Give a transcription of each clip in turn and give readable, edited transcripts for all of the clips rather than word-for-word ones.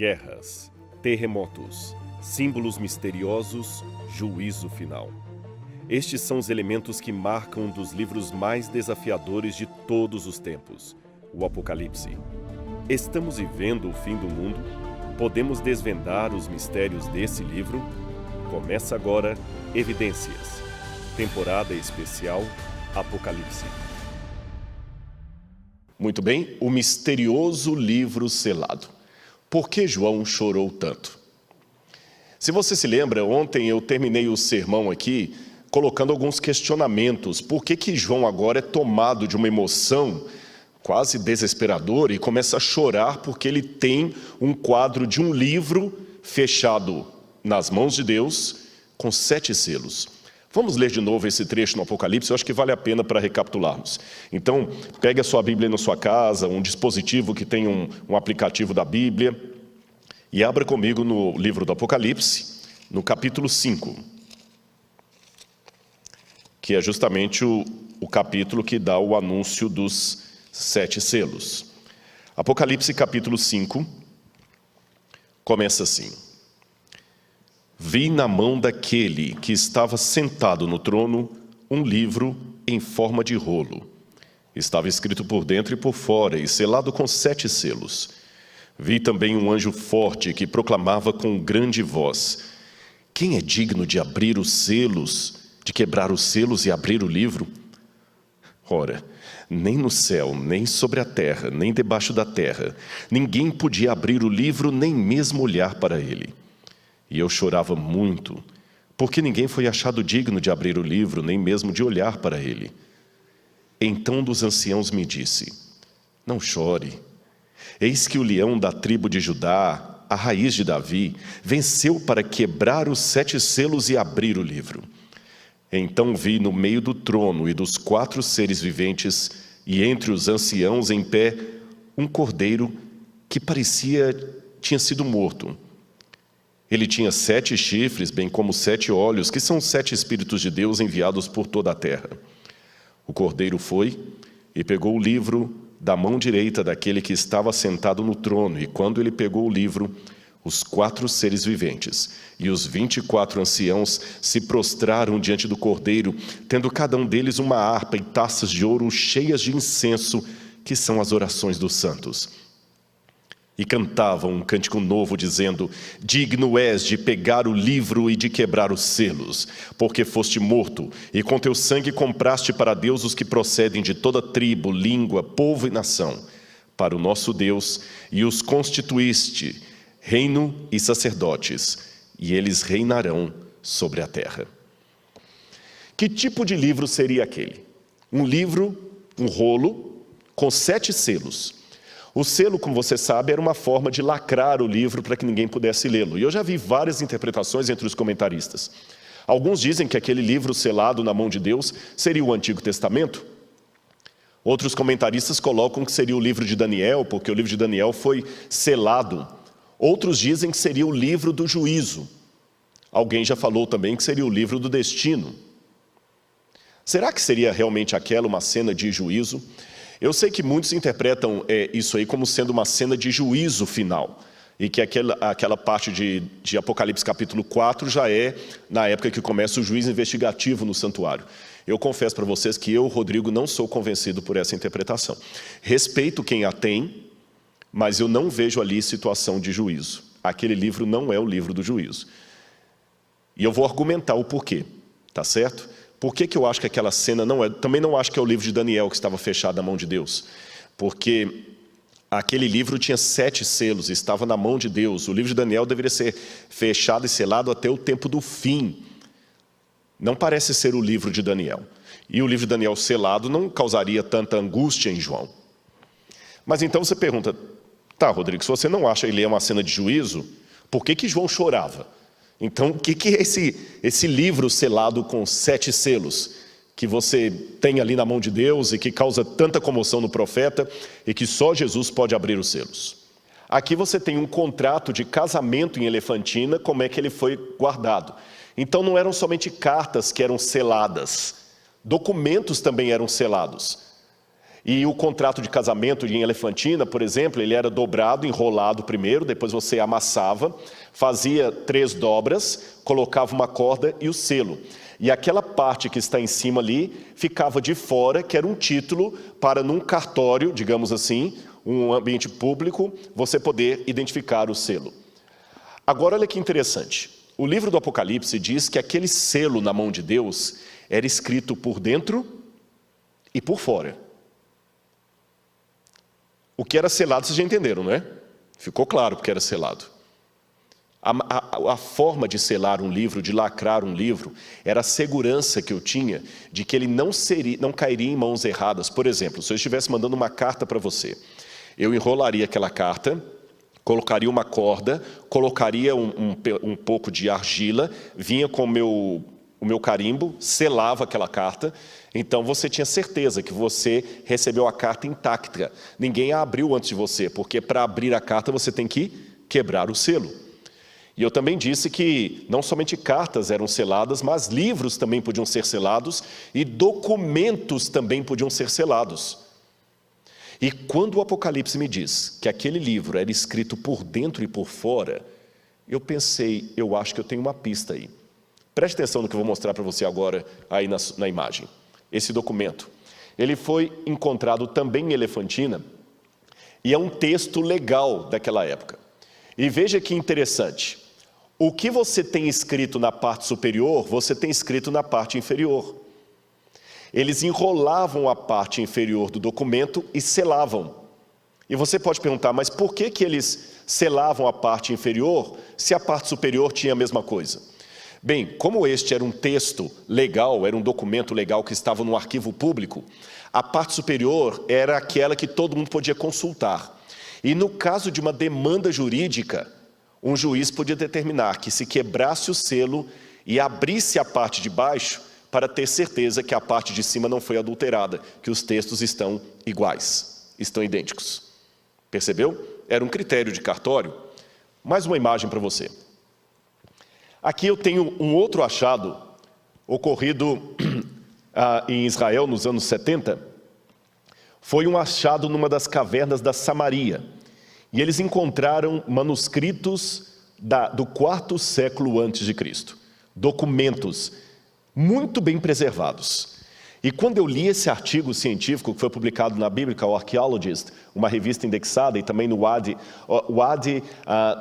Guerras, terremotos, símbolos misteriosos, juízo final. Estes são os elementos que marcam um dos livros mais desafiadores de todos os tempos, o Apocalipse. Estamos vivendo o fim do mundo? Podemos desvendar os mistérios desse livro? Começa agora Evidências, temporada especial Apocalipse. Muito bem, o misterioso livro selado. Por que João chorou tanto? Se você se lembra, ontem eu terminei o sermão aqui colocando alguns questionamentos. Por que João agora é tomado de uma emoção quase desesperadora e começa a chorar porque ele tem um quadro de um livro fechado nas mãos de Deus com 7 selos. Vamos ler de novo esse trecho no Apocalipse, eu acho que vale a pena para recapitularmos. Então, pegue a sua Bíblia na sua casa, um dispositivo que tem um aplicativo da Bíblia, e abra comigo no livro do Apocalipse, no capítulo 5, que é justamente o capítulo que dá o anúncio dos 7 selos. Apocalipse capítulo 5, começa assim. Vi na mão daquele que estava sentado no trono um livro em forma de rolo. Estava escrito por dentro e por fora e selado com 7 selos. Vi também um anjo forte que proclamava com grande voz: quem é digno de abrir os selos, de quebrar os selos e abrir o livro? Ora, nem no céu, nem sobre a terra, nem debaixo da terra, ninguém podia abrir o livro, nem mesmo olhar para ele. E eu chorava muito, porque ninguém foi achado digno de abrir o livro, nem mesmo de olhar para ele. Então um dos anciãos me disse: não chore. Eis que o leão da tribo de Judá, a raiz de Davi, venceu para quebrar os 7 selos e abrir o livro. Então vi no meio do trono e dos 4 seres viventes, e entre os anciãos em pé, um cordeiro que tinha sido morto. Ele tinha 7 chifres, bem como 7 olhos, que são 7 Espíritos de Deus enviados por toda a terra. O cordeiro foi e pegou o livro da mão direita daquele que estava sentado no trono, e quando ele pegou o livro, os 4 seres viventes e os 24 anciãos se prostraram diante do cordeiro, tendo cada um deles uma harpa e taças de ouro cheias de incenso, que são as orações dos santos. E cantavam um cântico novo, dizendo: digno és de pegar o livro e de quebrar os selos, porque foste morto, e com teu sangue compraste para Deus os que procedem de toda tribo, língua, povo e nação, para o nosso Deus, e os constituíste reino e sacerdotes, e eles reinarão sobre a terra. Que tipo de livro seria aquele? Um livro, um rolo, com 7 selos. O selo, como você sabe, era uma forma de lacrar o livro para que ninguém pudesse lê-lo. E eu já vi várias interpretações entre os comentaristas. Alguns dizem que aquele livro selado na mão de Deus seria o Antigo Testamento. Outros comentaristas colocam que seria o livro de Daniel, porque o livro de Daniel foi selado. Outros dizem que seria o livro do juízo. Alguém já falou também que seria o livro do destino. Será que seria realmente aquela uma cena de juízo? Eu sei que muitos interpretam isso aí como sendo uma cena de juízo final, e que aquela parte de Apocalipse capítulo 4 já é na época que começa o juízo investigativo no santuário. Eu confesso para vocês que eu, Rodrigo, não sou convencido por essa interpretação. Respeito quem a tem, mas eu não vejo ali situação de juízo. Aquele livro não é o livro do juízo. E eu vou argumentar o porquê, tá certo? Por que eu acho que aquela cena não é... Também não acho que é o livro de Daniel que estava fechado na mão de Deus. Porque aquele livro tinha 7 selos, estava na mão de Deus. O livro de Daniel deveria ser fechado e selado até o tempo do fim. Não parece ser o livro de Daniel. E o livro de Daniel selado não causaria tanta angústia em João. Mas então você pergunta: tá, Rodrigo, se você não acha que ele é uma cena de juízo, por que João chorava? Então, o que é esse livro selado com 7 selos, que você tem ali na mão de Deus e que causa tanta comoção no profeta e que só Jesus pode abrir os selos? Aqui você tem um contrato de casamento em Elefantina, como é que ele foi guardado. Então não eram somente cartas que eram seladas, documentos também eram selados. E o contrato de casamento em Elefantina, por exemplo, ele era dobrado, enrolado primeiro, depois você amassava, fazia 3 dobras, colocava uma corda e o selo. E aquela parte que está em cima ali ficava de fora, que era um título para num cartório, digamos assim, um ambiente público, você poder identificar o selo. Agora olha que interessante, o livro do Apocalipse diz que aquele selo na mão de Deus era escrito por dentro e por fora. O que era selado, vocês já entenderam, não é? Ficou claro porque era selado. A forma de selar um livro, de lacrar um livro, era a segurança que eu tinha de que ele não cairia em mãos erradas. Por exemplo, se eu estivesse mandando uma carta para você, eu enrolaria aquela carta, colocaria uma corda, colocaria um pouco de argila, vinha com o meu carimbo, selava aquela carta, então você tinha certeza que você recebeu a carta intacta. Ninguém a abriu antes de você, porque para abrir a carta você tem que quebrar o selo. E eu também disse que não somente cartas eram seladas, mas livros também podiam ser selados e documentos também podiam ser selados. E quando o Apocalipse me diz que aquele livro era escrito por dentro e por fora, eu pensei, eu acho que eu tenho uma pista aí. Preste atenção no que eu vou mostrar para você agora aí na imagem. Esse documento, ele foi encontrado também em Elefantina e é um texto legal daquela época. E veja que interessante, o que você tem escrito na parte superior, você tem escrito na parte inferior. Eles enrolavam a parte inferior do documento e selavam. E você pode perguntar, mas por que eles selavam a parte inferior se a parte superior tinha a mesma coisa? Bem, como este era um texto legal, era um documento legal que estava no arquivo público, a parte superior era aquela que todo mundo podia consultar. E no caso de uma demanda jurídica, um juiz podia determinar que se quebrasse o selo e abrisse a parte de baixo para ter certeza que a parte de cima não foi adulterada, que os textos estão iguais, estão idênticos. Percebeu? Era um critério de cartório. Mais uma imagem para você. Aqui eu tenho um outro achado ocorrido em Israel nos anos 70. Foi um achado numa das cavernas da Samaria. E eles encontraram manuscritos do 4º século antes de Cristo. Documentos muito bem preservados. E quando eu li esse artigo científico que foi publicado na Biblical Archaeologist, uma revista indexada, e também no Wadi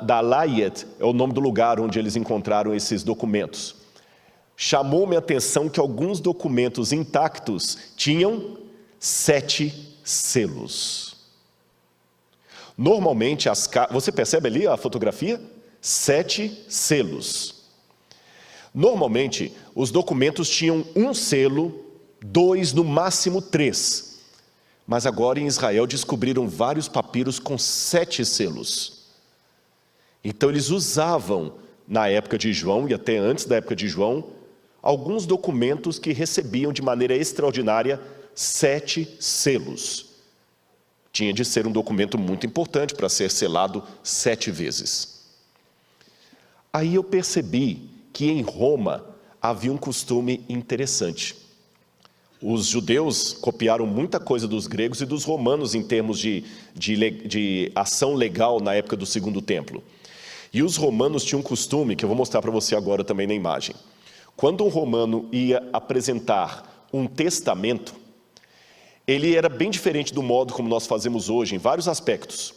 Dalayet, é o nome do lugar onde eles encontraram esses documentos, chamou minha atenção que alguns documentos intactos tinham 7 selos. Normalmente, você percebe ali a fotografia? 7 selos. Normalmente, os documentos tinham um selo, 2, no máximo 3. Mas agora em Israel descobriram vários papiros com 7 selos. Então eles usavam, na época de João e até antes da época de João, alguns documentos que recebiam de maneira extraordinária 7 selos. Tinha de ser um documento muito importante para ser selado 7 vezes. Aí eu percebi que em Roma havia um costume interessante. Os judeus copiaram muita coisa dos gregos e dos romanos em termos de ação legal na época do Segundo Templo. E os romanos tinham um costume, que eu vou mostrar para você agora também na imagem. Quando um romano ia apresentar um testamento, ele era bem diferente do modo como nós fazemos hoje, em vários aspectos.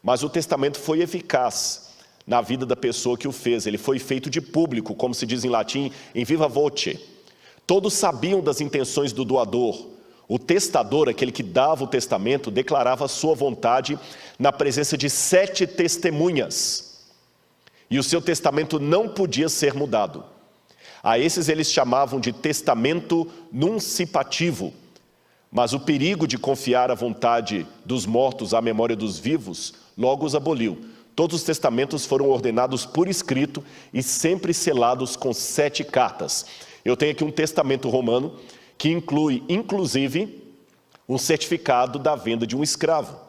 Mas o testamento foi eficaz na vida da pessoa que o fez. Ele foi feito de público, como se diz em latim, em viva voce. Todos sabiam das intenções do doador. O testador, aquele que dava o testamento, declarava a sua vontade na presença de 7 testemunhas. E o seu testamento não podia ser mudado. A esses eles chamavam de testamento nuncipativo. Mas o perigo de confiar a vontade dos mortos à memória dos vivos logo os aboliu. Todos os testamentos foram ordenados por escrito e sempre selados com 7 cartas. Eu tenho aqui um testamento romano que inclui, inclusive, um certificado da venda de um escravo.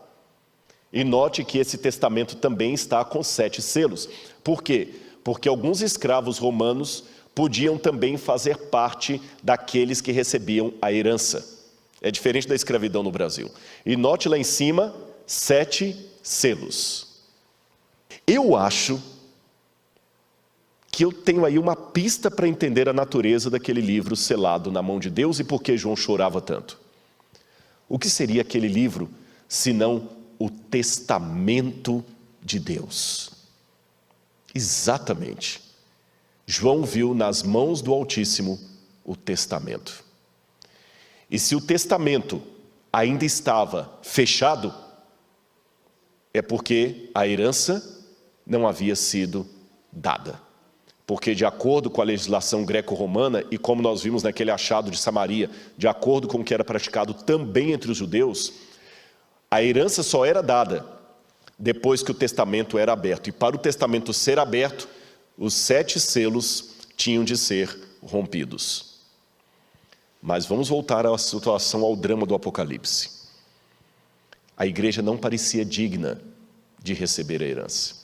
E note que esse testamento também está com 7 selos. Por quê? Porque alguns escravos romanos podiam também fazer parte daqueles que recebiam a herança. É diferente da escravidão no Brasil. E note lá em cima, 7 selos. Eu acho que eu tenho aí uma pista para entender a natureza daquele livro selado na mão de Deus e por que João chorava tanto. O que seria aquele livro, senão o testamento de Deus? Exatamente. João viu nas mãos do Altíssimo o testamento. E se o testamento ainda estava fechado, é porque a herança não havia sido dada. Porque de acordo com a legislação greco-romana, e como nós vimos naquele achado de Samaria, de acordo com o que era praticado também entre os judeus, a herança só era dada depois que o testamento era aberto. E para o testamento ser aberto, os 7 selos tinham de ser rompidos. Mas vamos voltar à situação, ao drama do Apocalipse. A igreja não parecia digna de receber a herança.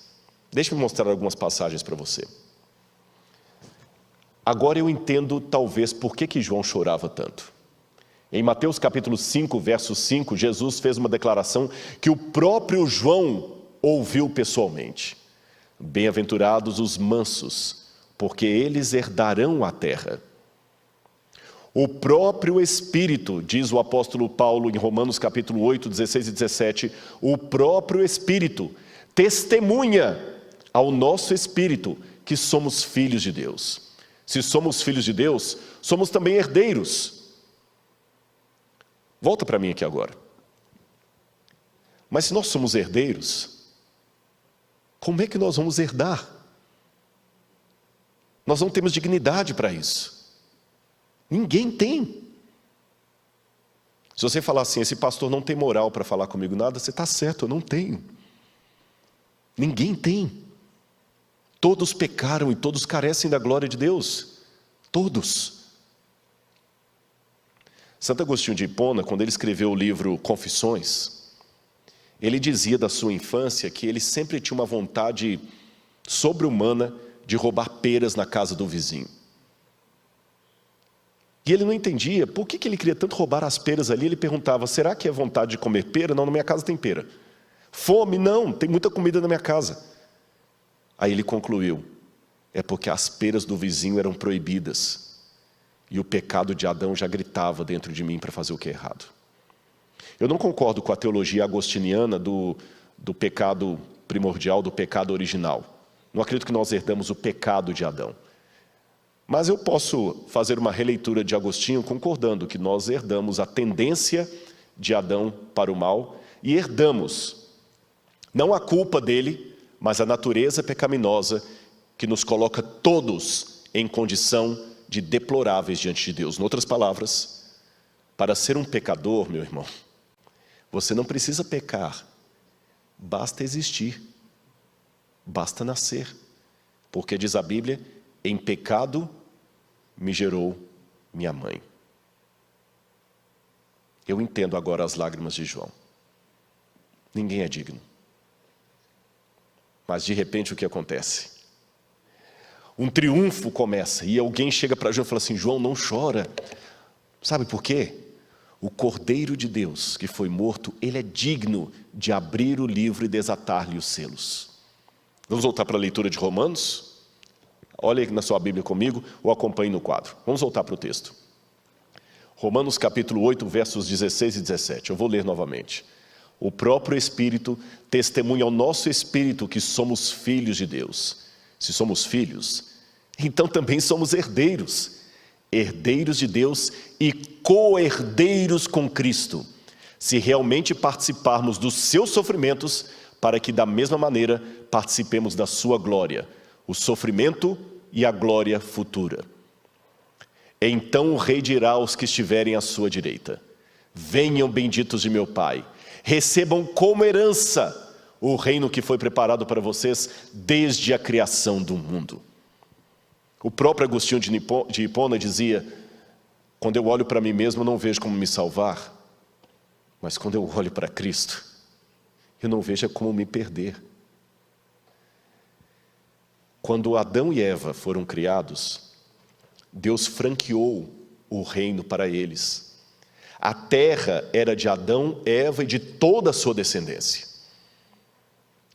Deixe-me mostrar algumas passagens para você. Agora eu entendo, talvez, por que João chorava tanto. Em Mateus capítulo 5, verso 5, Jesus fez uma declaração que o próprio João ouviu pessoalmente. Bem-aventurados os mansos, porque eles herdarão a terra. O próprio Espírito, diz o apóstolo Paulo em Romanos capítulo 8, 16 e 17, o próprio Espírito testemunha ao nosso espírito que somos filhos de Deus. Se somos filhos de Deus, somos também herdeiros. Volta para mim aqui agora. Mas se nós somos herdeiros, como é que nós vamos herdar? Nós não temos dignidade para isso. Ninguém tem. Se você falar assim, esse pastor não tem moral para falar comigo nada, você está certo, eu não tenho. Ninguém tem. Todos pecaram e todos carecem da glória de Deus. Todos. Santo Agostinho de Hipona, quando ele escreveu o livro Confissões, ele dizia da sua infância que ele sempre tinha uma vontade sobre-humana de roubar peras na casa do vizinho. E ele não entendia por que ele queria tanto roubar as peras ali. Ele perguntava, será que é vontade de comer pera? Não, na minha casa tem pera. Fome? Não, tem muita comida na minha casa. Aí ele concluiu, é porque as peras do vizinho eram proibidas e o pecado de Adão já gritava dentro de mim para fazer o que é errado. Eu não concordo com a teologia agostiniana do pecado primordial, do pecado original. Não acredito que nós herdamos o pecado de Adão. Mas eu posso fazer uma releitura de Agostinho concordando que nós herdamos a tendência de Adão para o mal e herdamos, não a culpa dele, mas a natureza pecaminosa que nos coloca todos em condição de deploráveis diante de Deus. Em outras palavras, para ser um pecador, meu irmão, você não precisa pecar, basta existir, basta nascer, porque diz a Bíblia, em pecado me gerou minha mãe. Eu entendo agora as lágrimas de João. Ninguém é digno. Mas de repente o que acontece? Um triunfo começa e alguém chega para João e fala assim, João, não chora. Sabe por quê? O Cordeiro de Deus que foi morto, ele é digno de abrir o livro e desatar-lhe os selos. Vamos voltar para a leitura de Romanos? Olha aí na sua Bíblia comigo ou acompanhe no quadro. Vamos voltar para o texto. Romanos capítulo 8, versos 16 e 17. Eu vou ler novamente. O próprio Espírito testemunha ao nosso espírito que somos filhos de Deus. Se somos filhos, então também somos herdeiros. Herdeiros de Deus e co-herdeiros com Cristo. Se realmente participarmos dos seus sofrimentos, para que da mesma maneira participemos da sua glória. O sofrimento e a glória futura. Então o rei dirá aos que estiverem à sua direita, venham benditos de meu Pai, recebam como herança o reino que foi preparado para vocês desde a criação do mundo. O próprio Agostinho de Hipona dizia, quando eu olho para mim mesmo, eu não vejo como me salvar, mas quando eu olho para Cristo, eu não vejo como me perder. Quando Adão e Eva foram criados, Deus franqueou o reino para eles. A terra era de Adão, Eva e de toda a sua descendência.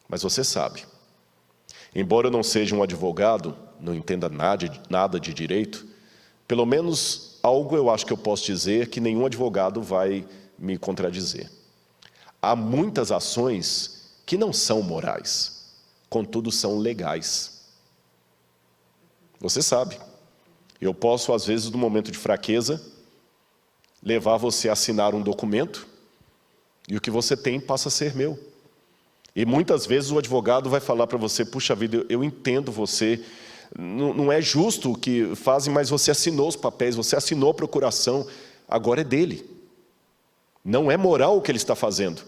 Mas você sabe, embora eu não seja um advogado, não entenda nada de direito, pelo menos algo eu acho que eu posso dizer que nenhum advogado vai me contradizer. Há muitas ações que não são morais, contudo são legais. Você sabe, eu posso às vezes no momento de fraqueza levar você a assinar um documento e o que você tem passa a ser meu. E muitas vezes o advogado vai falar para você, puxa vida, eu entendo você, não é justo o que fazem, mas você assinou os papéis, você assinou a procuração, agora é dele. Não é moral o que ele está fazendo,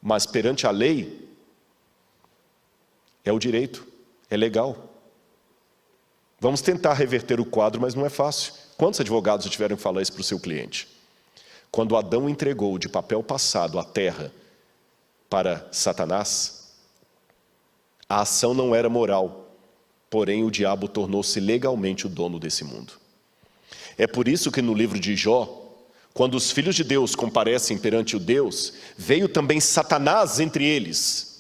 mas perante a lei, é o direito, é legal. Vamos tentar reverter o quadro, mas não é fácil. Quantos advogados já tiveram que falar isso para o seu cliente? Quando Adão entregou de papel passado a terra para Satanás, a ação não era moral, porém o diabo tornou-se legalmente o dono desse mundo. É por isso que no livro de Jó, quando os filhos de Deus comparecem perante o Deus, veio também Satanás entre eles.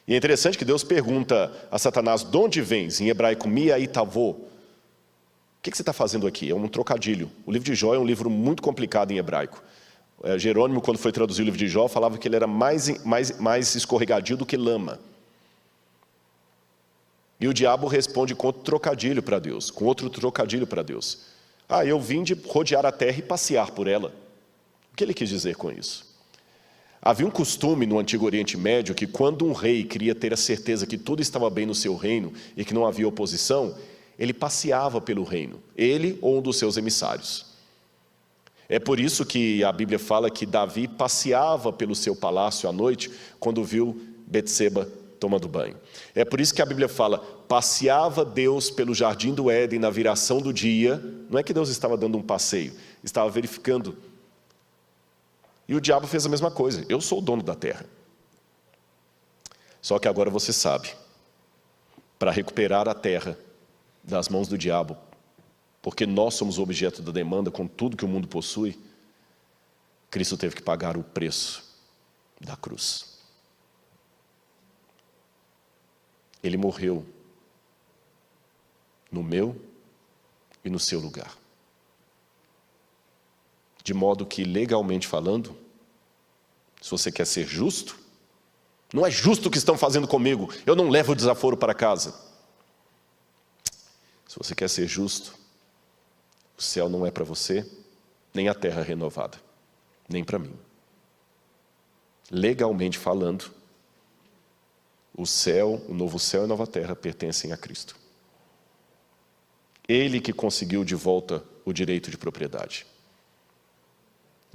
E é interessante que Deus pergunta a Satanás, de onde vens? Em hebraico, miaitavô. O que você está fazendo aqui? É um trocadilho. O livro de Jó é um livro muito complicado em hebraico. Jerônimo, quando foi traduzir o livro de Jó, falava que ele era mais escorregadio do que lama. E o diabo responde com outro trocadilho para Deus, com outro trocadilho para Deus. Eu vim de rodear a terra e passear por ela. O que ele quis dizer com isso? Havia um costume no Antigo Oriente Médio que quando um rei queria ter a certeza que tudo estava bem no seu reino e que não havia oposição, ele passeava pelo reino, ele ou um dos seus emissários. É por isso que a Bíblia fala que Davi passeava pelo seu palácio à noite quando viu Betseba tomando banho. É por isso que a Bíblia fala, passeava Deus pelo jardim do Éden na viração do dia. Não é que Deus estava dando um passeio, estava verificando. E o diabo fez a mesma coisa, eu sou o dono da terra. Só que agora você sabe, para recuperar a terra das mãos do diabo, porque nós somos o objeto da demanda com tudo que o mundo possui, Cristo teve que pagar o preço da cruz. Ele morreu no meu e no seu lugar. De modo que, legalmente falando, se você quer ser justo, não é justo o que estão fazendo comigo, eu não levo o desaforo para casa. Se você quer ser justo, o céu não é para você, nem a terra renovada, nem para mim. Legalmente falando, o céu, o novo céu e a nova terra pertencem a Cristo. Ele que conseguiu de volta o direito de propriedade.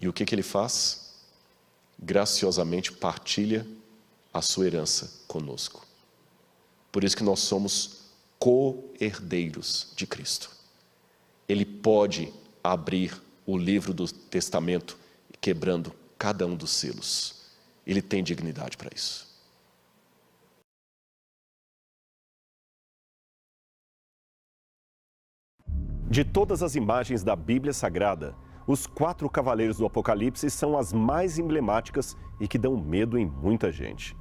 E o que ele faz? Graciosamente partilha a sua herança conosco. Por isso que nós somos co-herdeiros de Cristo. Ele pode abrir o livro do testamento, quebrando cada um dos selos. Ele tem dignidade para isso. De todas as imagens da Bíblia Sagrada, os 4 cavaleiros do Apocalipse são as mais emblemáticas e que dão medo em muita gente.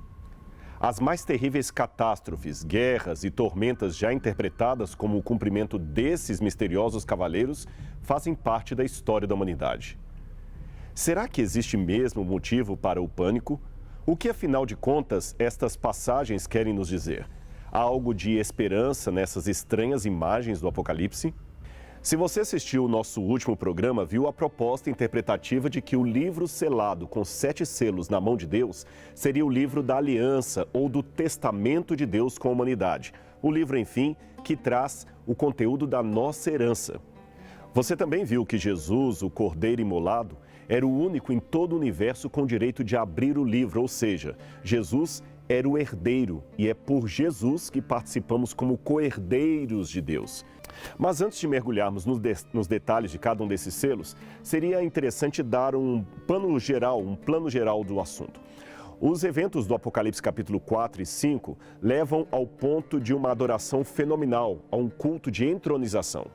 As mais terríveis catástrofes, guerras e tormentas já interpretadas como o cumprimento desses misteriosos cavaleiros fazem parte da história da humanidade. Será que existe mesmo motivo para o pânico? O que, afinal de contas, estas passagens querem nos dizer? Há algo de esperança nessas estranhas imagens do Apocalipse? Se você assistiu o nosso último programa, viu a proposta interpretativa de que o livro selado com 7 selos na mão de Deus seria o livro da aliança ou do testamento de Deus com a humanidade. O livro, enfim, que traz o conteúdo da nossa herança. Você também viu que Jesus, o Cordeiro imolado, era o único em todo o universo com direito de abrir o livro, ou seja, Jesus era o herdeiro e é por Jesus que participamos como co-herdeiros de Deus. Mas antes de mergulharmos nos detalhes de cada um desses selos, seria interessante dar um plano geral do assunto. Os eventos do Apocalipse capítulo 4 e 5 levam ao ponto de uma adoração fenomenal, a um culto de entronização.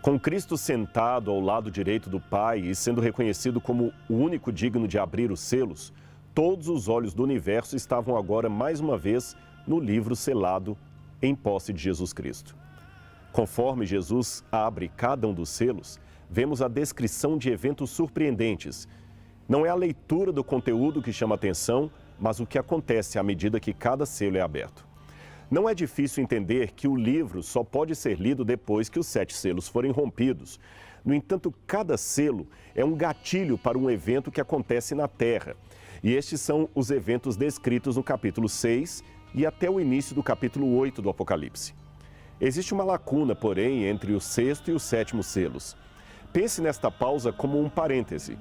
Com Cristo sentado ao lado direito do Pai e sendo reconhecido como o único digno de abrir os selos, todos os olhos do universo estavam agora mais uma vez no livro selado em posse de Jesus Cristo. Conforme Jesus abre cada um dos selos, vemos a descrição de eventos surpreendentes. Não é a leitura do conteúdo que chama atenção, mas o que acontece à medida que cada selo é aberto. Não é difícil entender que o livro só pode ser lido depois que os 7 selos forem rompidos. No entanto, cada selo é um gatilho para um evento que acontece na Terra. E estes são os eventos descritos no capítulo 6 e até o início do capítulo 8 do Apocalipse. Existe uma lacuna, porém, entre o 6º e o 7º selos. Pense nesta pausa como um parêntese.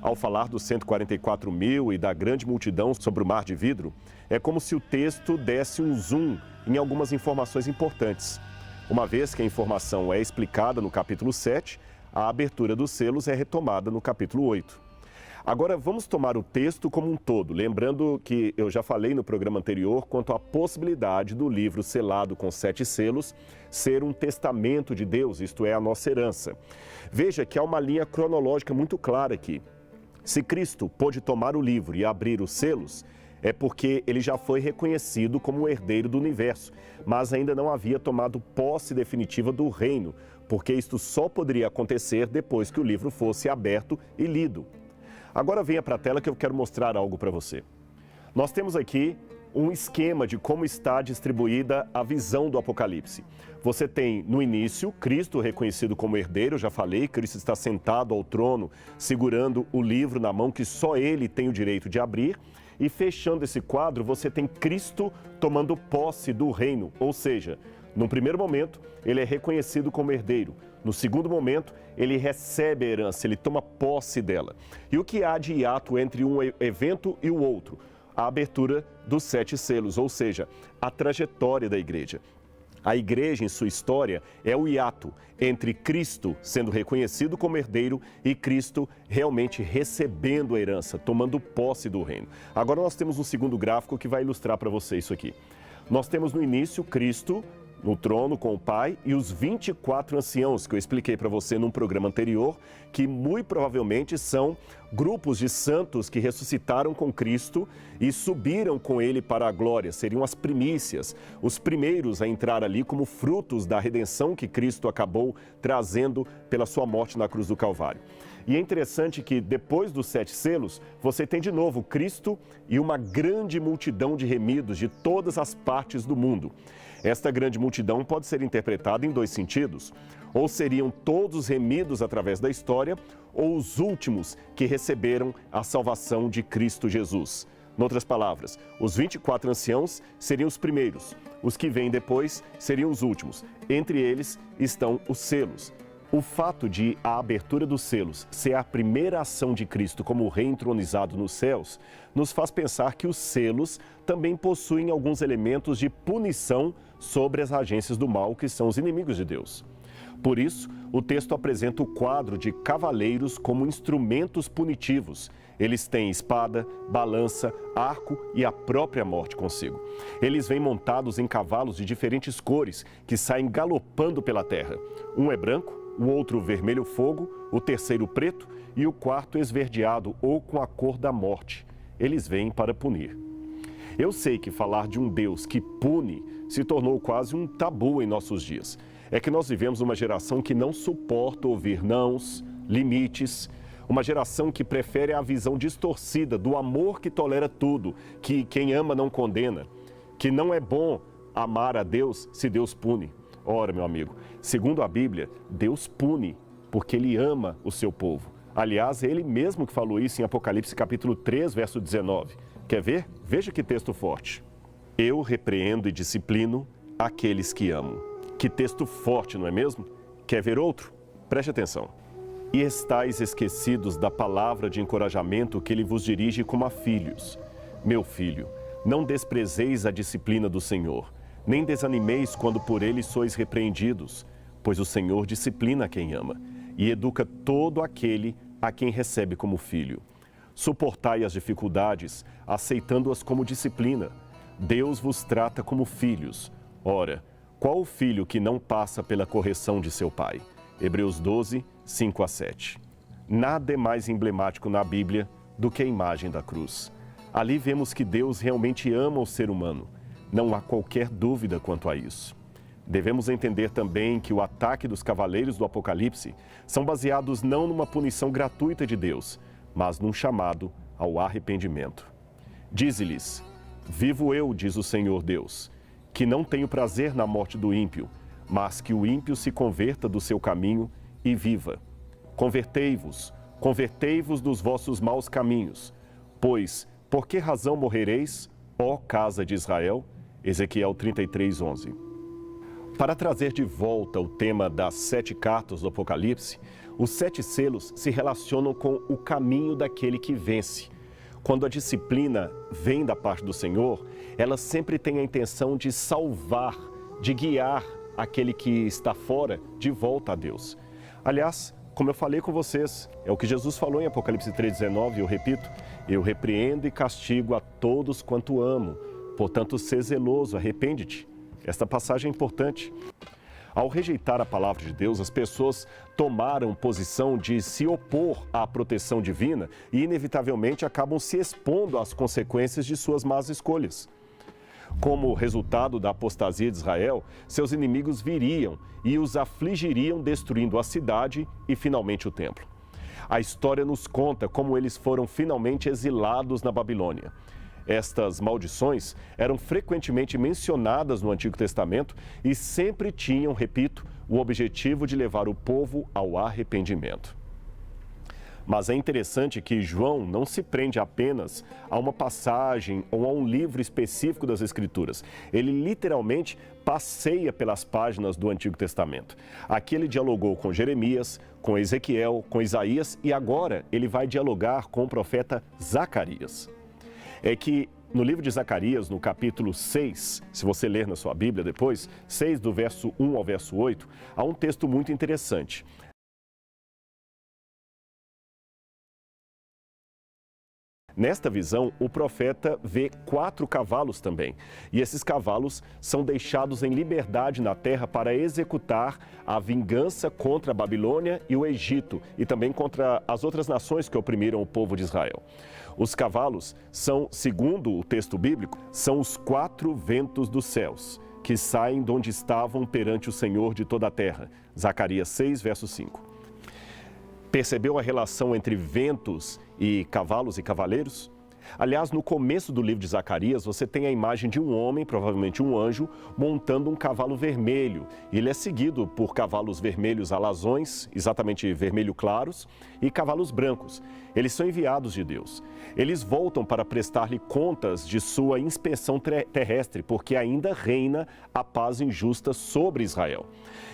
Ao falar dos 144 mil e da grande multidão sobre o mar de vidro, é como se o texto desse um zoom em algumas informações importantes. Uma vez que a informação é explicada no capítulo 7, a abertura dos selos é retomada no capítulo 8. Agora vamos tomar o texto como um todo, lembrando que eu já falei no programa anterior quanto à possibilidade do livro selado com 7 selos ser um testamento de Deus, isto é, a nossa herança. Veja que há uma linha cronológica muito clara aqui. Se Cristo pôde tomar o livro e abrir os selos, é porque ele já foi reconhecido como o herdeiro do universo, mas ainda não havia tomado posse definitiva do reino, porque isto só poderia acontecer depois que o livro fosse aberto e lido. Agora venha para a tela que eu quero mostrar algo para você. Nós temos aqui um esquema de como está distribuída a visão do Apocalipse. Você tem, no início, Cristo reconhecido como herdeiro, já falei, Cristo está sentado ao trono, segurando o livro na mão que só ele tem o direito de abrir. E fechando esse quadro, você tem Cristo tomando posse do reino, ou seja, num primeiro momento, ele é reconhecido como herdeiro. No segundo momento, ele recebe a herança, ele toma posse dela. E o que há de hiato entre um evento e o outro? A abertura dos 7 selos, ou seja, a trajetória da igreja. A igreja, em sua história, é o hiato entre Cristo sendo reconhecido como herdeiro e Cristo realmente recebendo a herança, tomando posse do reino. Agora nós temos um segundo gráfico que vai ilustrar para você isso aqui. Nós temos no início Cristo no trono com o Pai e os 24 anciãos que eu expliquei para você num programa anterior, que muito provavelmente são grupos de santos que ressuscitaram com Cristo e subiram com ele para a glória, seriam as primícias, os primeiros a entrar ali como frutos da redenção que Cristo acabou trazendo pela sua morte na cruz do Calvário. E é interessante que depois dos 7 selos, você tem de novo Cristo e uma grande multidão de remidos de todas as partes do mundo. Esta grande multidão pode ser interpretada em 2 sentidos. Ou seriam todos remidos através da história, ou os últimos que receberam a salvação de Cristo Jesus. Em outras palavras, os 24 anciãos seriam os primeiros, os que vêm depois seriam os últimos. Entre eles estão os selos. O fato de a abertura dos selos ser a primeira ação de Cristo como rei entronizado nos céus, nos faz pensar que os selos também possuem alguns elementos de punição sobre as agências do mal, que são os inimigos de Deus. Por isso, o texto apresenta o quadro de cavaleiros como instrumentos punitivos. Eles têm espada, balança, arco e a própria morte consigo. Eles vêm montados em cavalos de diferentes cores, que saem galopando pela terra. Um é branco, o outro vermelho fogo, o terceiro preto e o quarto esverdeado ou com a cor da morte. Eles vêm para punir. Eu sei que falar de um Deus que pune se tornou quase um tabu em nossos dias. É que nós vivemos uma geração que não suporta ouvir nãos, limites, uma geração que prefere a visão distorcida do amor que tolera tudo, que quem ama não condena, que não é bom amar a Deus se Deus pune. Ora, meu amigo, segundo a Bíblia, Deus pune porque Ele ama o seu povo. Aliás, é Ele mesmo que falou isso em Apocalipse capítulo 3, verso 19. Quer ver? Veja que texto forte. Eu repreendo e disciplino aqueles que amo. Que texto forte, não é mesmo? Quer ver outro? Preste atenção. E estáis esquecidos da palavra de encorajamento que Ele vos dirige como a filhos. Meu filho, não desprezeis a disciplina do Senhor, nem desanimeis quando por Ele sois repreendidos, pois o Senhor disciplina quem ama e educa todo aquele a quem recebe como filho. Suportai as dificuldades, aceitando-as como disciplina. Deus vos trata como filhos. Ora, qual o filho que não passa pela correção de seu pai? Hebreus 12, 5 a 7. Nada é mais emblemático na Bíblia do que a imagem da cruz. Ali vemos que Deus realmente ama o ser humano. Não há qualquer dúvida quanto a isso. Devemos entender também que o ataque dos cavaleiros do Apocalipse são baseados não numa punição gratuita de Deus, mas num chamado ao arrependimento. Dize-lhes: vivo eu, diz o Senhor Deus, que não tenho prazer na morte do ímpio, mas que o ímpio se converta do seu caminho e viva. Convertei-vos, convertei-vos dos vossos maus caminhos, pois por que razão morrereis, ó casa de Israel? Ezequiel 33, 11. Para trazer de volta o tema das 7 cartas do Apocalipse, os 7 selos se relacionam com o caminho daquele que vence. Quando a disciplina vem da parte do Senhor, ela sempre tem a intenção de salvar, de guiar aquele que está fora de volta a Deus. Aliás, como eu falei com vocês, é o que Jesus falou em Apocalipse 3,19, eu repito: eu repreendo e castigo a todos quanto amo, portanto, sê zeloso, arrepende-te. Esta passagem é importante. Ao rejeitar a palavra de Deus, as pessoas tomaram posição de se opor à proteção divina e, inevitavelmente, acabam se expondo às consequências de suas más escolhas. Como resultado da apostasia de Israel, seus inimigos viriam e os afligiriam, destruindo a cidade e, finalmente, o templo. A história nos conta como eles foram finalmente exilados na Babilônia. Estas maldições eram frequentemente mencionadas no Antigo Testamento e sempre tinham, repito, o objetivo de levar o povo ao arrependimento. Mas é interessante que João não se prende apenas a uma passagem ou a um livro específico das Escrituras. Ele literalmente passeia pelas páginas do Antigo Testamento. Aqui ele dialogou com Jeremias, com Ezequiel, com Isaías e agora ele vai dialogar com o profeta Zacarias. É que no livro de Zacarias, no capítulo 6, se você ler na sua Bíblia depois, 6 do verso 1 ao verso 8, há um texto muito interessante. Nesta visão, o profeta vê 4 cavalos também. E esses cavalos são deixados em liberdade na terra para executar a vingança contra a Babilônia e o Egito, e também contra as outras nações que oprimiram o povo de Israel. Os cavalos são, segundo o texto bíblico, são os 4 ventos dos céus, que saem de onde estavam perante o Senhor de toda a terra. Zacarias 6, verso 5. Percebeu a relação entre ventos e cavaleiros? Aliás, no começo do livro de Zacarias, você tem a imagem de um homem, provavelmente um anjo, montando um cavalo vermelho. Ele é seguido por cavalos vermelhos alazões, exatamente vermelho claros, e cavalos brancos. Eles são enviados de Deus. Eles voltam para prestar-lhe contas de sua inspeção terrestre, porque ainda reina a paz injusta sobre Israel.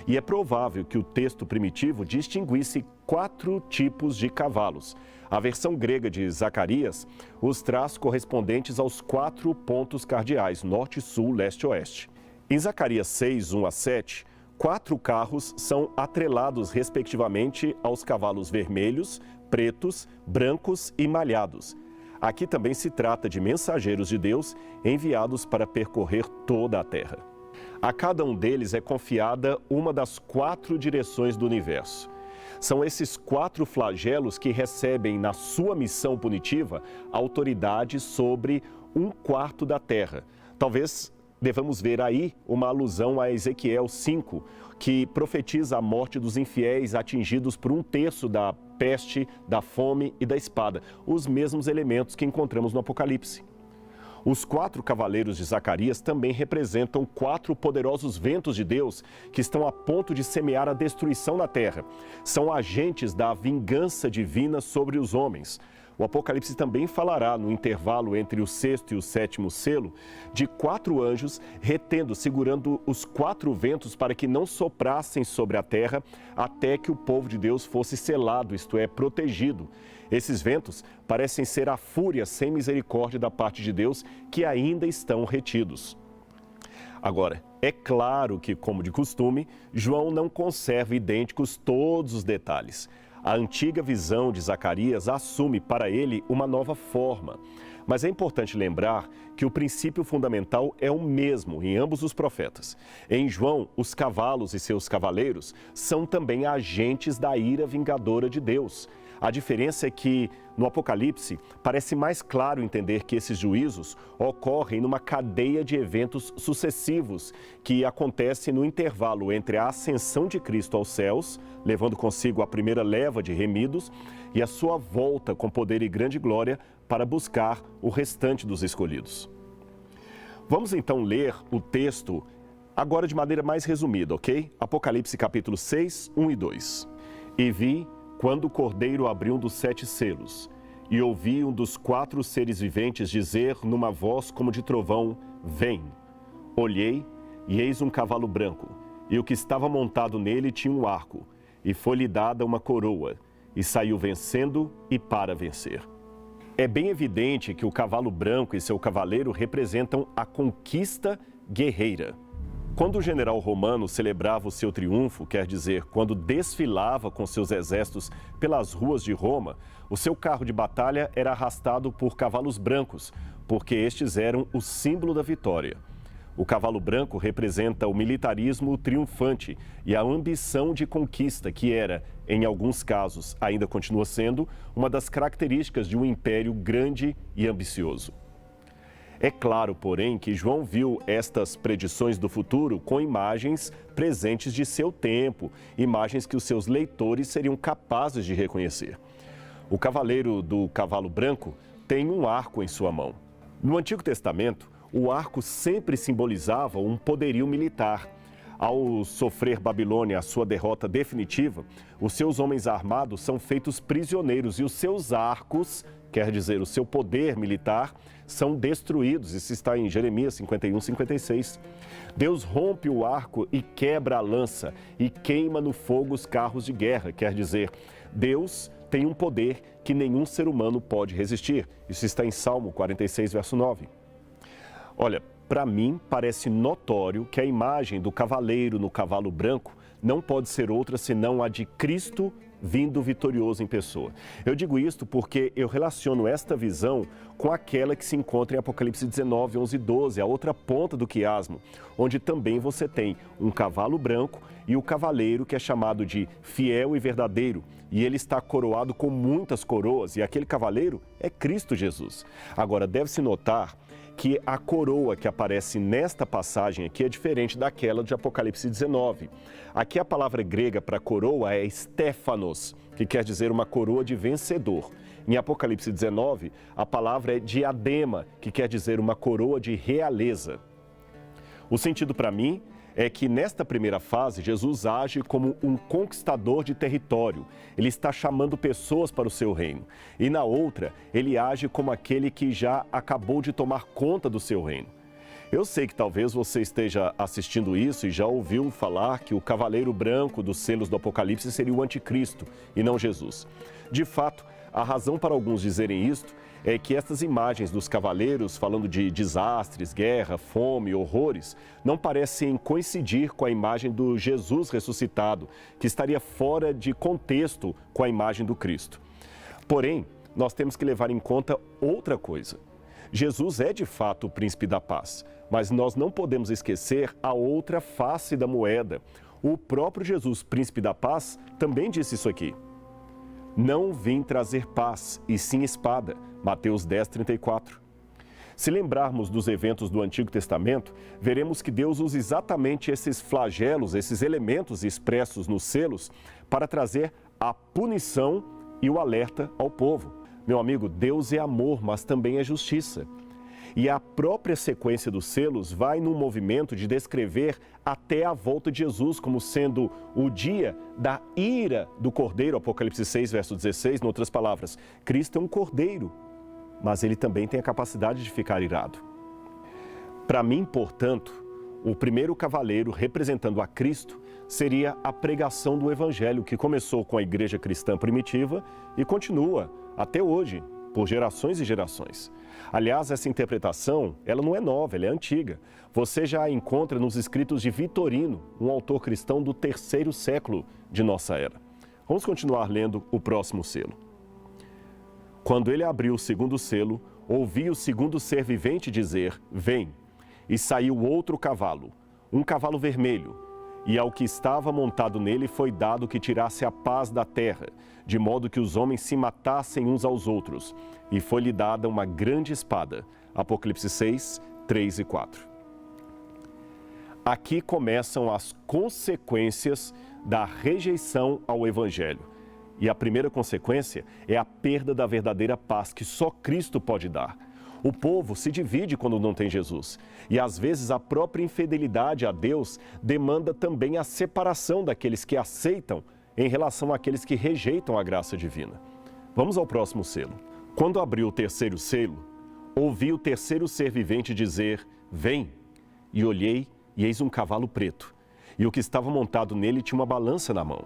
E é provável que o texto primitivo distinguisse 4 tipos de cavalos. A versão grega de Zacarias os traz correspondentes aos 4 pontos cardeais, norte, sul, leste e oeste. Em Zacarias 6, 1 a 7, 4 carros são atrelados respectivamente aos cavalos vermelhos, pretos, brancos e malhados. Aqui também se trata de mensageiros de Deus enviados para percorrer toda a terra. A cada um deles é confiada uma das 4 direções do universo. São esses 4 flagelos que recebem na sua missão punitiva autoridade sobre 1/4 da terra. Talvez devamos ver aí uma alusão a Ezequiel 5, que profetiza a morte dos infiéis atingidos por 1/3 da peste, da fome e da espada, os mesmos elementos que encontramos no Apocalipse. Os 4 cavaleiros de Zacarias também representam 4 poderosos ventos de Deus que estão a ponto de semear a destruição na terra. São agentes da vingança divina sobre os homens. O Apocalipse também falará, no intervalo entre o 6º e o 7º selo, de 4 anjos retendo, segurando os 4 ventos para que não soprassem sobre a terra até que o povo de Deus fosse selado, isto é, protegido. Esses ventos parecem ser a fúria sem misericórdia da parte de Deus, que ainda estão retidos. Agora, é claro que, como de costume, João não conserva idênticos todos os detalhes. A antiga visão de Zacarias assume para ele uma nova forma. Mas é importante lembrar que o princípio fundamental é o mesmo em ambos os profetas. Em João, os cavalos e seus cavaleiros são também agentes da ira vingadora de Deus. A diferença é que, no Apocalipse, parece mais claro entender que esses juízos ocorrem numa cadeia de eventos sucessivos que acontecem no intervalo entre a ascensão de Cristo aos céus, levando consigo a primeira leva de remidos, e a sua volta com poder e grande glória para buscar o restante dos escolhidos. Vamos então ler o texto agora de maneira mais resumida, ok? Apocalipse capítulo 6, 1 e 2. E vi quando o Cordeiro abriu um dos 7 selos, e ouvi um dos 4 seres viventes dizer numa voz como de trovão, vem. Olhei, e eis um cavalo branco, e o que estava montado nele tinha um arco, e foi-lhe dada uma coroa, e saiu vencendo e para vencer. É bem evidente que o cavalo branco e seu cavaleiro representam a conquista guerreira. Quando o general romano celebrava o seu triunfo, quer dizer, quando desfilava com seus exércitos pelas ruas de Roma, o seu carro de batalha era arrastado por cavalos brancos, porque estes eram o símbolo da vitória. O cavalo branco representa o militarismo triunfante e a ambição de conquista, que era, em alguns casos, ainda continua sendo, uma das características de um império grande e ambicioso. É claro, porém, que João viu estas predições do futuro com imagens presentes de seu tempo, imagens que os seus leitores seriam capazes de reconhecer. O cavaleiro do cavalo branco tem um arco em sua mão. No Antigo Testamento, o arco sempre simbolizava um poderio militar. Ao sofrer Babilônia a sua derrota definitiva, os seus homens armados são feitos prisioneiros e os seus arcos, quer dizer, o seu poder militar, são destruídos. Isso está em Jeremias 51, 56. Deus rompe o arco e quebra a lança e queima no fogo os carros de guerra. Quer dizer, Deus tem um poder que nenhum ser humano pode resistir. Isso está em Salmo 46, verso 9. Olha, para mim parece notório que a imagem do cavaleiro no cavalo branco não pode ser outra senão a de Cristo vindo vitorioso em pessoa. Eu digo isto porque eu relaciono esta visão com aquela que se encontra em Apocalipse 19, 11 e 12, a outra ponta do quiasmo, onde também você tem um cavalo branco e o cavaleiro que é chamado de fiel e verdadeiro, e ele está coroado com muitas coroas, e aquele cavaleiro é Cristo Jesus. Agora, deve-se notar que a coroa que aparece nesta passagem aqui é diferente daquela de Apocalipse 19. Aqui a palavra grega para coroa é stéphanos, que quer dizer uma coroa de vencedor. Em Apocalipse 19, a palavra é diadema, que quer dizer uma coroa de realeza. O sentido para mim é que nesta primeira fase, Jesus age como um conquistador de território. Ele está chamando pessoas para o seu reino. E na outra, ele age como aquele que já acabou de tomar conta do seu reino. Eu sei que talvez você esteja assistindo isso e já ouviu falar que o cavaleiro branco dos selos do Apocalipse seria o anticristo e não Jesus. De fato, a razão para alguns dizerem isto é que estas imagens dos cavaleiros falando de desastres, guerra, fome, horrores, não parecem coincidir com a imagem do Jesus ressuscitado, que estaria fora de contexto com a imagem do Cristo. Porém, nós temos que levar em conta outra coisa. Jesus é de fato o príncipe da paz, mas nós não podemos esquecer a outra face da moeda. O próprio Jesus, príncipe da paz, também disse isso aqui. Não vim trazer paz, e sim espada. Mateus 10, 34. Se lembrarmos dos eventos do Antigo Testamento, veremos que Deus usa exatamente esses flagelos, esses elementos expressos nos selos, para trazer a punição e o alerta ao povo. Meu amigo, Deus é amor, mas também é justiça. E a própria sequência dos selos vai num movimento de descrever até a volta de Jesus como sendo o dia da ira do Cordeiro, Apocalipse 6, verso 16, em outras palavras, Cristo é um Cordeiro, mas ele também tem a capacidade de ficar irado. Para mim, portanto, o primeiro cavaleiro representando a Cristo seria a pregação do Evangelho, que começou com a igreja cristã primitiva e continua até hoje, por gerações e gerações. Aliás, essa interpretação, ela não é nova, ela é antiga. Você já a encontra nos escritos de Vitorino, um autor cristão do 3º século de nossa era. Vamos continuar lendo o próximo selo. Quando ele abriu o segundo selo, ouvi o segundo ser vivente dizer, vem. E saiu outro cavalo, um cavalo vermelho. E ao que estava montado nele foi dado que tirasse a paz da terra, de modo que os homens se matassem uns aos outros. E foi-lhe dada uma grande espada. Apocalipse 6, 3 e 4. Aqui começam as consequências da rejeição ao Evangelho. E a primeira consequência é a perda da verdadeira paz que só Cristo pode dar. O povo se divide quando não tem Jesus. E às vezes a própria infidelidade a Deus demanda também a separação daqueles que aceitam em relação àqueles que rejeitam a graça divina. Vamos ao próximo selo. Quando abriu o terceiro selo, ouvi o terceiro ser vivente dizer, vem. E olhei, e eis um cavalo preto. E o que estava montado nele tinha uma balança na mão.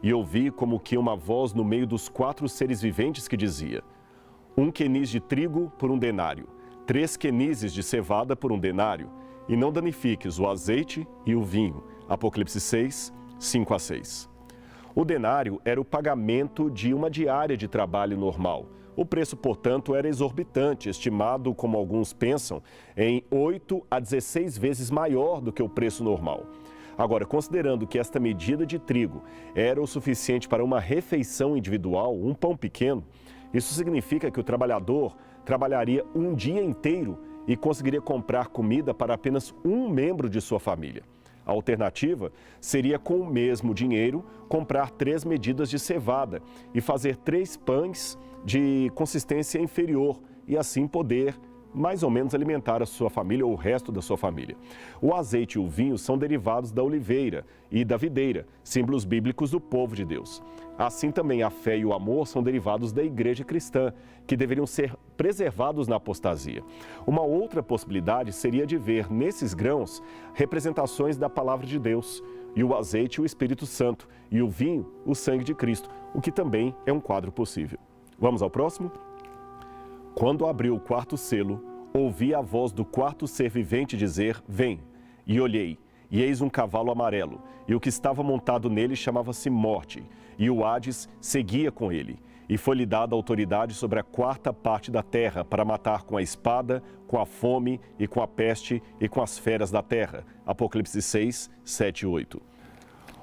E ouvi como que uma voz no meio dos 4 seres viventes que dizia, 1 queniz de trigo por 1 denário, 3 quenizes de cevada por 1 denário, e não danifiques o azeite e o vinho. Apocalipse 6, 5 a 6. O denário era o pagamento de uma diária de trabalho normal. O preço, portanto, era exorbitante, estimado, como alguns pensam, em 8 a 16 vezes maior do que o preço normal. Agora, considerando que esta medida de trigo era o suficiente para uma refeição individual, um pão pequeno, isso significa que o trabalhador trabalharia um dia inteiro e conseguiria comprar comida para apenas um membro de sua família. A alternativa seria, com o mesmo dinheiro, comprar 3 medidas de cevada e fazer 3 pães de consistência inferior e assim poder mais ou menos alimentar a sua família ou o resto da sua família. O azeite e o vinho são derivados da oliveira e da videira, símbolos bíblicos do povo de Deus. Assim também a fé e o amor são derivados da igreja cristã, que deveriam ser preservados na apostasia. Uma outra possibilidade seria de ver nesses grãos representações da palavra de Deus, e o azeite o Espírito Santo, e o vinho o sangue de Cristo, o que também é um quadro possível. Vamos ao próximo? Quando abriu o 4º selo, ouvi a voz do 4º ser vivente dizer, vem. E olhei, e eis um cavalo amarelo, e o que estava montado nele chamava-se Morte, e o Hades seguia com ele. E foi-lhe dada autoridade sobre a 4ª parte da terra, para matar com a espada, com a fome, e com a peste, e com as feras da terra. Apocalipse 6, 7 e 8.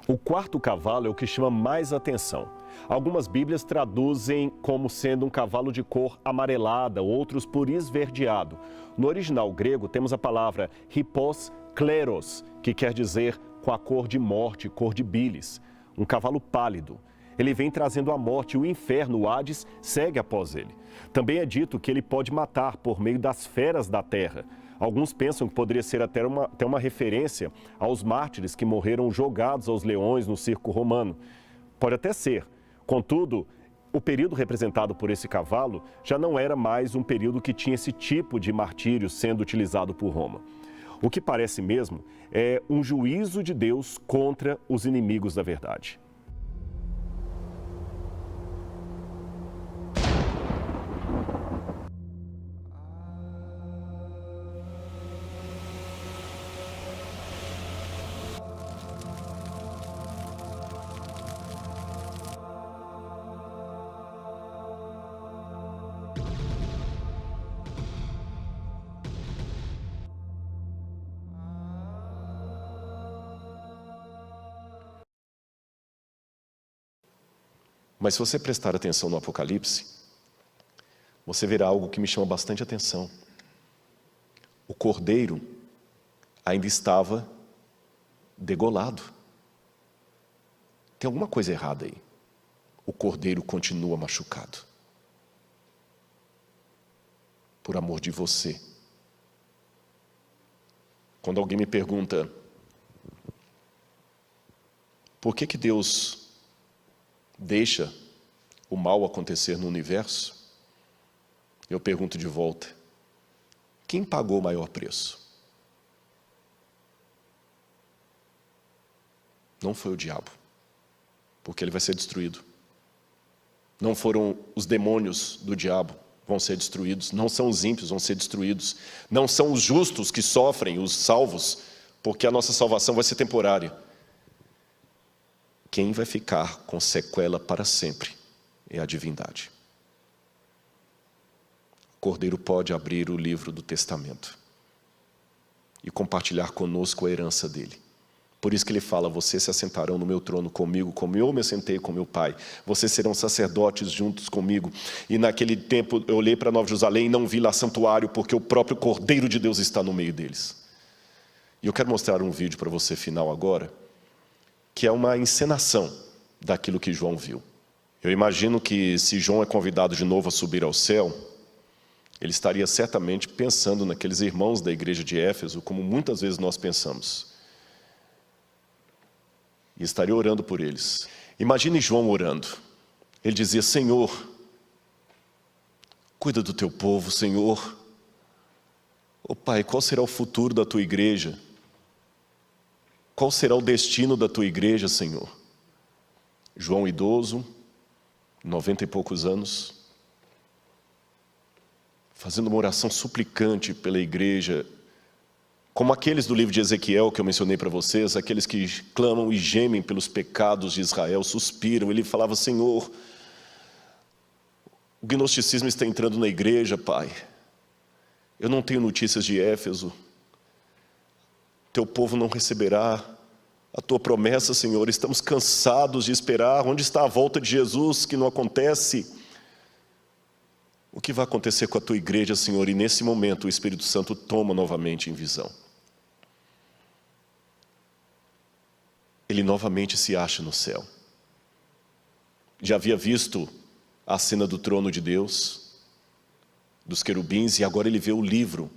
O 4º cavalo é o que chama mais atenção. Algumas Bíblias traduzem como sendo um cavalo de cor amarelada, outros por esverdeado. No original grego temos a palavra hippos kleros, que quer dizer com a cor de morte, cor de bilis. Um cavalo pálido. Ele vem trazendo a morte e o inferno, o Hades, segue após ele. Também é dito que ele pode matar por meio das feras da terra. Alguns pensam que poderia ser até uma referência aos mártires que morreram jogados aos leões no circo romano. Pode até ser. Contudo, o período representado por esse cavalo já não era mais um período que tinha esse tipo de martírio sendo utilizado por Roma. O que parece mesmo é um juízo de Deus contra os inimigos da verdade. Mas se você prestar atenção no Apocalipse, você verá algo que me chama bastante atenção. O cordeiro ainda estava degolado. Tem alguma coisa errada aí. O cordeiro continua machucado. Por amor de você. Quando alguém me pergunta, por que Deus deixa o mal acontecer no universo? Eu pergunto de volta, quem pagou o maior preço? Não foi o diabo, porque ele vai ser destruído. Não foram os demônios do diabo, vão ser destruídos. Não são os ímpios, vão ser destruídos. Não são os justos que sofrem, os salvos, porque a nossa salvação vai ser temporária. Quem vai ficar com sequela para sempre é a divindade. o Cordeiro pode abrir o livro do testamento e compartilhar conosco a herança dele. Por isso que ele fala: vocês se assentarão no meu trono comigo, como eu me assentei com meu Pai. Vocês serão sacerdotes juntos comigo. E naquele tempo eu olhei para Nova Jerusalém e não vi lá santuário, porque o próprio Cordeiro de Deus está no meio deles. E eu quero mostrar um vídeo para você final agora, que é uma encenação daquilo que João viu. Eu imagino que se João é convidado de novo a subir ao céu, ele estaria certamente pensando naqueles irmãos da igreja de Éfeso, como muitas vezes nós pensamos. E estaria orando por eles. Imagine João orando. Ele dizia: Senhor, cuida do teu povo, Senhor. Ó Pai, qual será o futuro da tua igreja? Qual será o destino da tua igreja, Senhor? João idoso, 90 e poucos anos, fazendo uma oração suplicante pela igreja, como aqueles do livro de Ezequiel que eu mencionei para vocês, aqueles que clamam e gemem pelos pecados de Israel, suspiram. Ele falava: Senhor, o gnosticismo está entrando na igreja, Pai. Eu não tenho notícias de Éfeso. Teu povo não receberá a tua promessa, Senhor. Estamos cansados de esperar. Onde está a volta de Jesus que não acontece? O que vai acontecer com a tua igreja, Senhor? E nesse momento o Espírito Santo toma novamente em visão. Ele novamente se acha no céu. Já havia visto a cena do trono de Deus, dos querubins, e agora ele vê o livro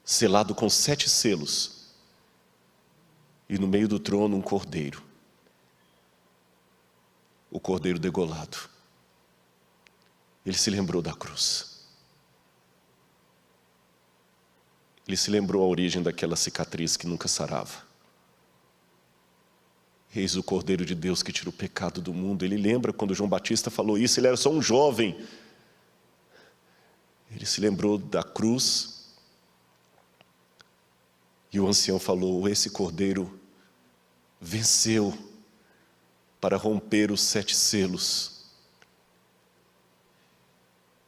selado com 7 selos. E no meio do trono um cordeiro. O cordeiro degolado. Ele se lembrou da cruz. Ele se lembrou a origem daquela cicatriz que nunca sarava. Eis o Cordeiro de Deus que tira o pecado do mundo. Ele lembra quando João Batista falou isso, ele era só um jovem. Ele se lembrou da cruz. E o ancião falou: esse Cordeiro venceu para romper os 7 selos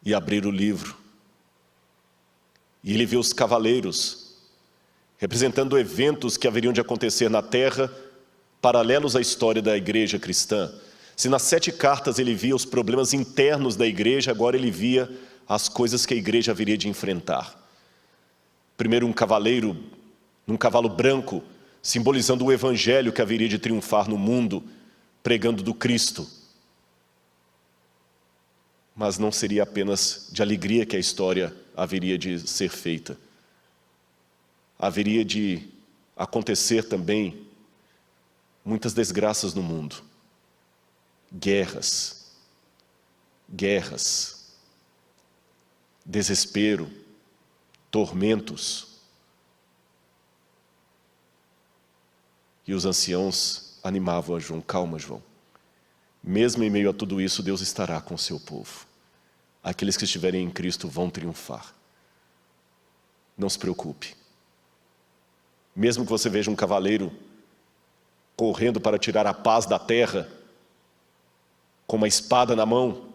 e abrir o livro. E ele vê os cavaleiros, representando eventos que haveriam de acontecer na terra, paralelos à história da igreja cristã. Se nas 7 cartas ele via os problemas internos da igreja, agora ele via as coisas que a igreja haveria de enfrentar. Primeiro, um cavaleiro, num cavalo branco, simbolizando o evangelho que haveria de triunfar no mundo, pregando do Cristo. Mas não seria apenas de alegria que a história haveria de ser feita. Haveria de acontecer também muitas desgraças no mundo. Guerras, desespero, tormentos. E os anciãos animavam a João: calma, João. Mesmo em meio a tudo isso, Deus estará com o seu povo. Aqueles que estiverem em Cristo vão triunfar. Não se preocupe. Mesmo que você veja um cavaleiro correndo para tirar a paz da terra, com uma espada na mão,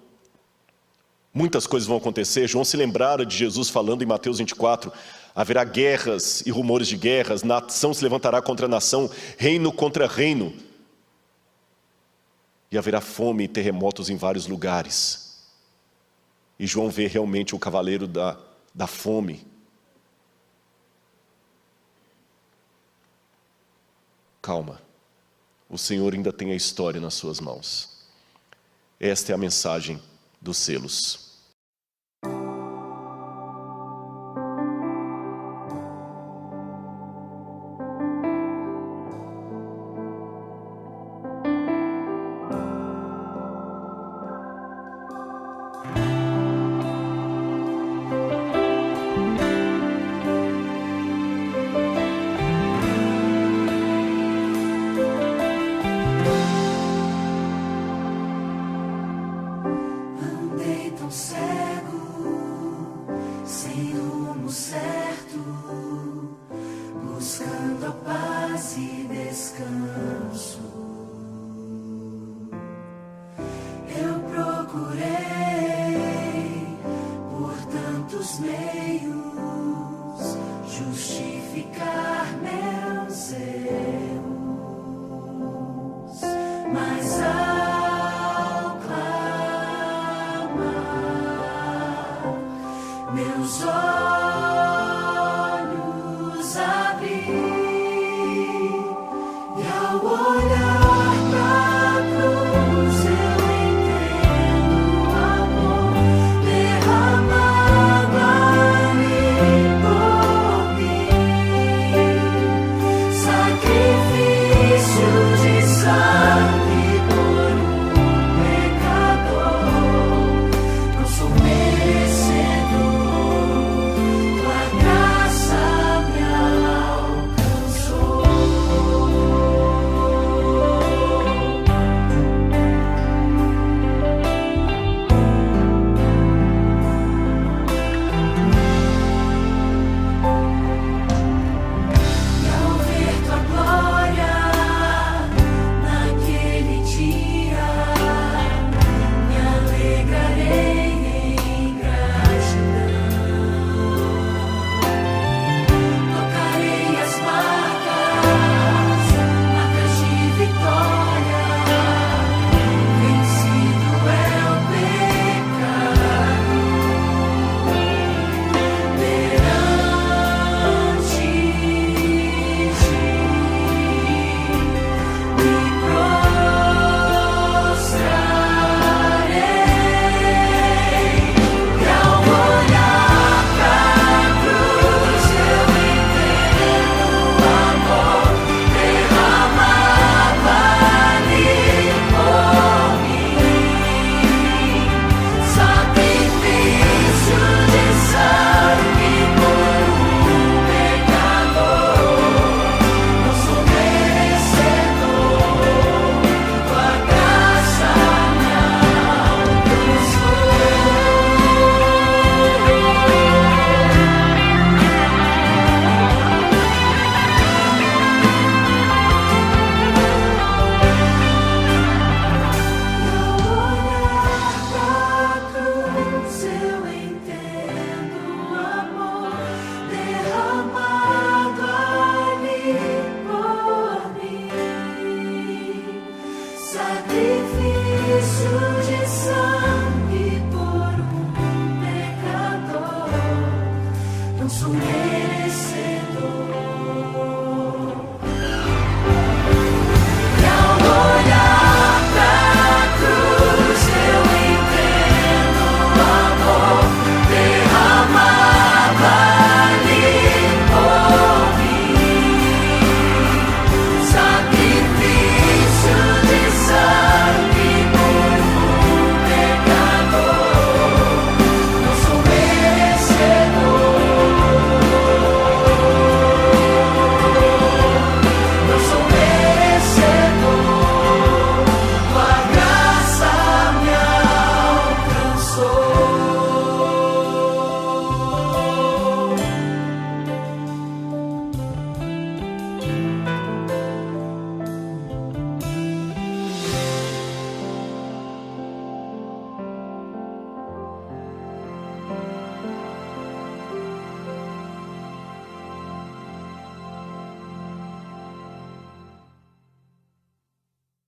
muitas coisas vão acontecer. João se lembrara de Jesus falando em Mateus 24, haverá guerras e rumores de guerras, nação se levantará contra nação, reino contra reino, e haverá fome e terremotos em vários lugares. E João vê realmente o cavaleiro da fome. Calma, o Senhor ainda tem a história nas suas mãos. Esta é a mensagem dos selos. our